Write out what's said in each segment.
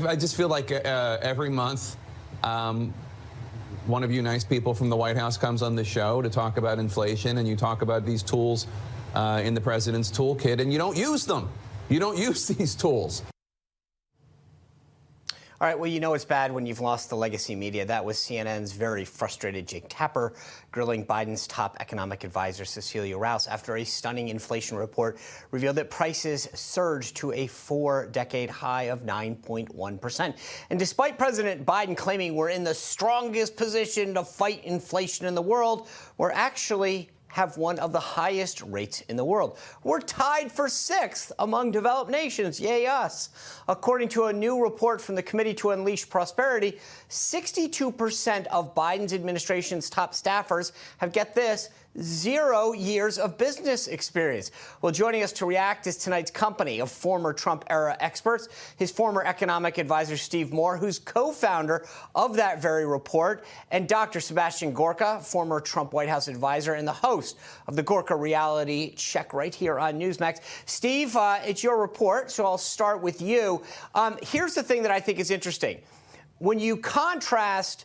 I just feel like every month, one of you nice people from the White House comes on the show to talk about inflation, and you talk about these tools in the president's toolkit, and you don't use them. You don't use these tools. All right, well, you know it's bad when you've lost the legacy media. That was CNN's very frustrated Jake Tapper grilling Biden's top economic advisor, Cecilia Rouse, after a stunning inflation report revealed that prices surged to a 4-decade high of 9.1%. And despite President Biden claiming we're in the strongest position to fight inflation in the world, we're actually have one of the highest rates in the world. We're tied for 6th among developed nations. Yay us. According to a new report from the Committee to Unleash Prosperity, 62% of Biden's administration's top staffers have, get this, 0 years of business experience. Well, joining us to react is tonight's company of former Trump-era experts, his former economic advisor, Steve Moore, who's co-founder of that very report, and Dr. Sebastian Gorka, former Trump White House advisor and the host of the Gorka Reality Check right here on Newsmax. Steve, it's your report, so I'll start with you. Here's the thing that I think is interesting. When you contrast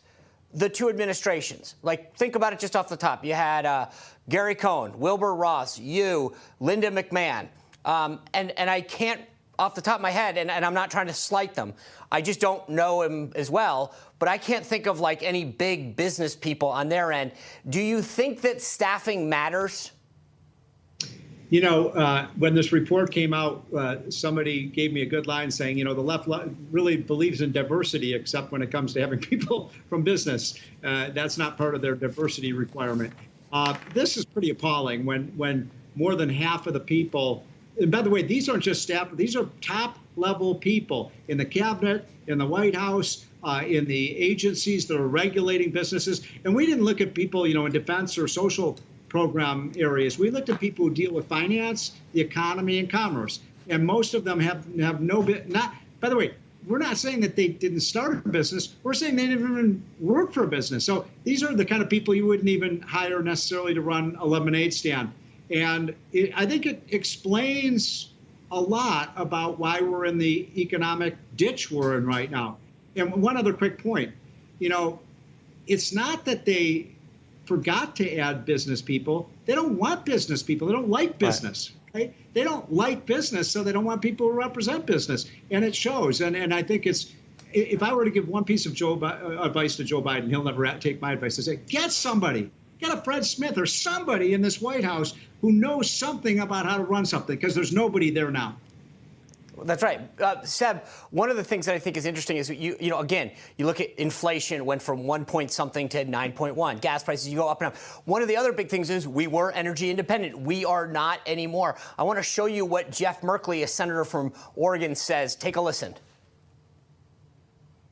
the two administrations, like think about it just off the top. You had Gary Cohn, Wilbur Ross, you, Linda McMahon, and I can't, off the top of my head, and I'm not trying to slight them, I just don't know him as well, but I can't think of like any big business people on their end. Do you think that staffing matters? You know, when this report came out, somebody gave me a good line saying, you know, the left really believes in diversity, except when it comes to having people from business. That's not part of their diversity requirement. This is pretty appalling when more than half of the people, and by the way, these aren't just staff, these are top level people in the cabinet, in the White House, in the agencies that are regulating businesses. And we didn't look at people, you know, in defense or social program areas. We looked at people who deal with finance, the economy, and commerce. And most of them have no bit, not, by the way, we're not saying that they didn't start a business. We're saying they didn't even work for a business. So these are the kind of people you wouldn't even hire necessarily to run a lemonade stand. And I think it explains a lot about why we're in the economic ditch we're in right now. And one other quick point, you know, it's not that they forgot to add business people. They don't want business people. They don't like business. Right? They don't like business, so they don't want people who represent business. And it shows. And I think it's, if I were to give one piece of advice to Joe Biden, he'll never take my advice. I say, get somebody, get a Fred Smith or somebody in this White House who knows something about how to run something, because there's nobody there now. That's right. Seb, one of the things that I think is interesting is, you know, again, you look at inflation went from 1 point something to 9.1. Gas prices, you go up and up. One of the other big things is we were energy independent. We are not anymore. I want to show you what Jeff Merkley, a senator from Oregon, says. Take a listen.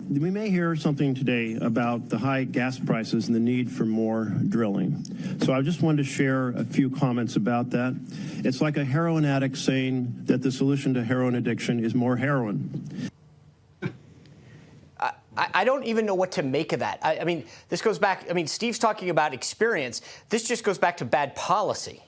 We may hear something today about the high gas prices and the need for more drilling. So I just wanted to share a few comments about that. It's like a heroin addict saying that the solution to heroin addiction is more heroin. I don't even know what to make of that. I mean, this goes back, I mean, Steve's talking about experience. This just goes back to bad policy.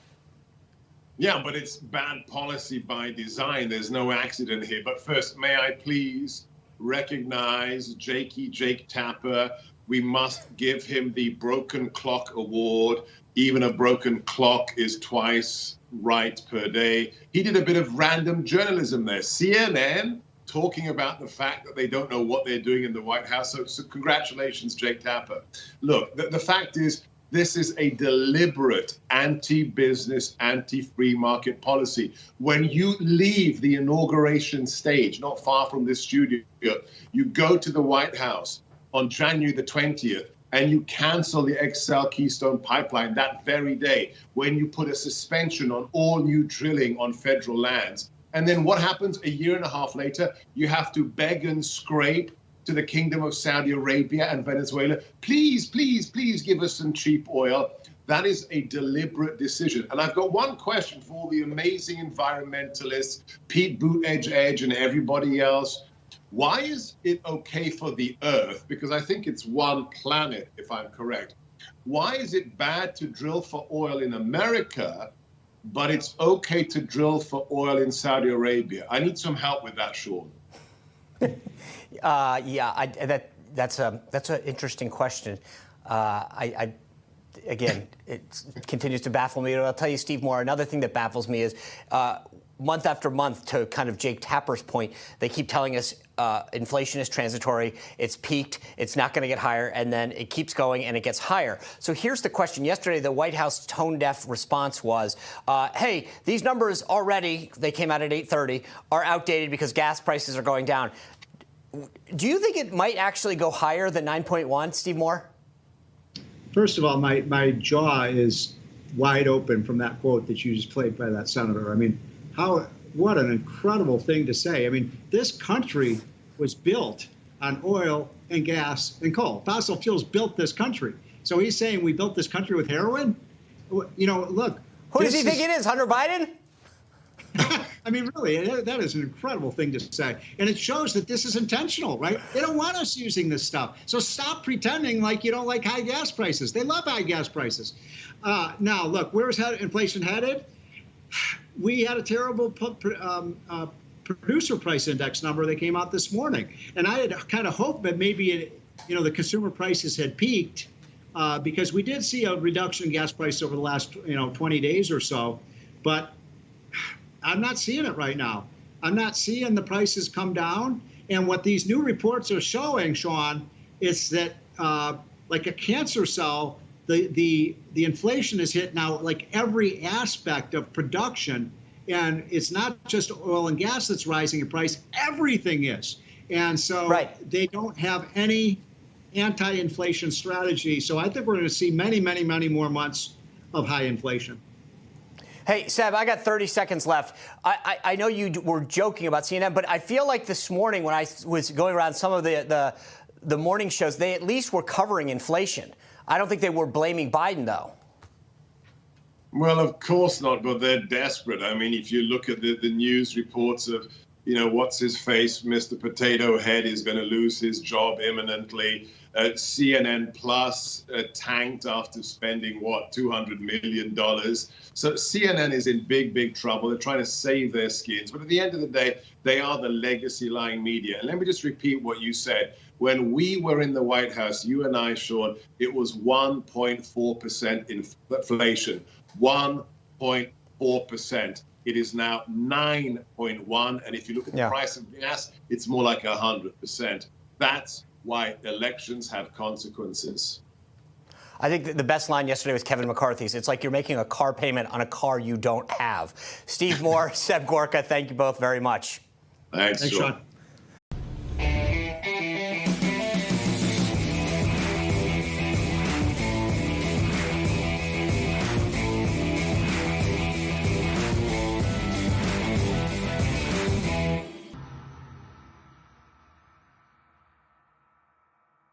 Yeah, but it's bad policy by design. There's no accident here. But first, may I please recognize Jake Tapper. We must give him the Broken Clock Award. Even a broken clock is twice right per day. He did a bit of random journalism there. CNN talking about the fact that they don't know what they're doing in the White House. So congratulations, Jake Tapper. Look, the fact is, this is a deliberate anti-business, anti-free market policy. When you leave the inauguration stage, not far from this studio, you go to the White House on January the 20th, and you cancel the XL Keystone Pipeline that very day, when you put a suspension on all new drilling on federal lands. And then what happens a year and a half later? You have to beg and scrape to the Kingdom of Saudi Arabia and Venezuela. Please, please, please give us some cheap oil. That is a deliberate decision. And I've got one question for all the amazing environmentalists, Pete Buttigieg and everybody else. Why is it okay for the Earth? Because I think it's one planet, if I'm correct. Why is it bad to drill for oil in America, but it's okay to drill for oil in Saudi Arabia? I need some help with that, Sean. That's an interesting question. Again, it continues to baffle me. I'll tell you, Steve Moore, another thing that baffles me is month after month, to kind of Jake Tapper's point, they keep telling us inflation is transitory, it's peaked, it's not going to get higher, and then it keeps going and it gets higher. So here's the question. Yesterday, the White House tone-deaf response was, hey, these numbers already, they came out at 8:30, are outdated because gas prices are going down. Do you think it might actually go higher than 9.1, Steve Moore? First of all, my jaw is wide open from that quote that you just played by that senator. I mean, what an incredible thing to say. I mean, this country was built on oil and gas and coal. Fossil fuels built this country. So he's saying we built this country with heroin? You know, look. Who does he think it is, Hunter Biden? I mean, really, that is an incredible thing to say. And it shows that this is intentional, right? They don't want us using this stuff. So stop pretending like you don't like high gas prices. They love high gas prices. Now, look, where's inflation headed? We had a terrible producer price index number that came out this morning. And I had kind of hoped that maybe, the consumer prices had peaked because we did see a reduction in gas prices over the last, 20 days or so. But I'm not seeing it right now. I'm not seeing the prices come down. And what these new reports are showing, Sean, is that like a cancer cell, the inflation is hit now like every aspect of production. And it's not just oil and gas that's rising in price, everything is. And so They don't have any anti-inflation strategy. So I think we're going to see many, many, many more months of high inflation. Hey, Seb, I got 30 seconds left. I know you were joking about CNN, but I feel like this morning when I was going around some of the morning shows, they at least were covering inflation. I don't think they were blaming Biden, though. Well, of course not, but they're desperate. I mean, if you look at the news reports of, what's his face, Mr. Potato Head is going to lose his job imminently. CNN Plus tanked after spending, $200 million. So CNN is in big, big trouble. They're trying to save their skins. But at the end of the day, they are the legacy-lying media. And let me just repeat what you said. When we were in the White House, you and I, Sean, it was 1.4% inflation. 1.4%. It is now 9.1%. And if you look at the price of gas, it's more like 100%. That's why elections have consequences. I think the best line yesterday was Kevin McCarthy's. It's like you're making a car payment on a car you don't have. Steve Moore, Seb Gorka, thank you both very much. Thanks, Sean.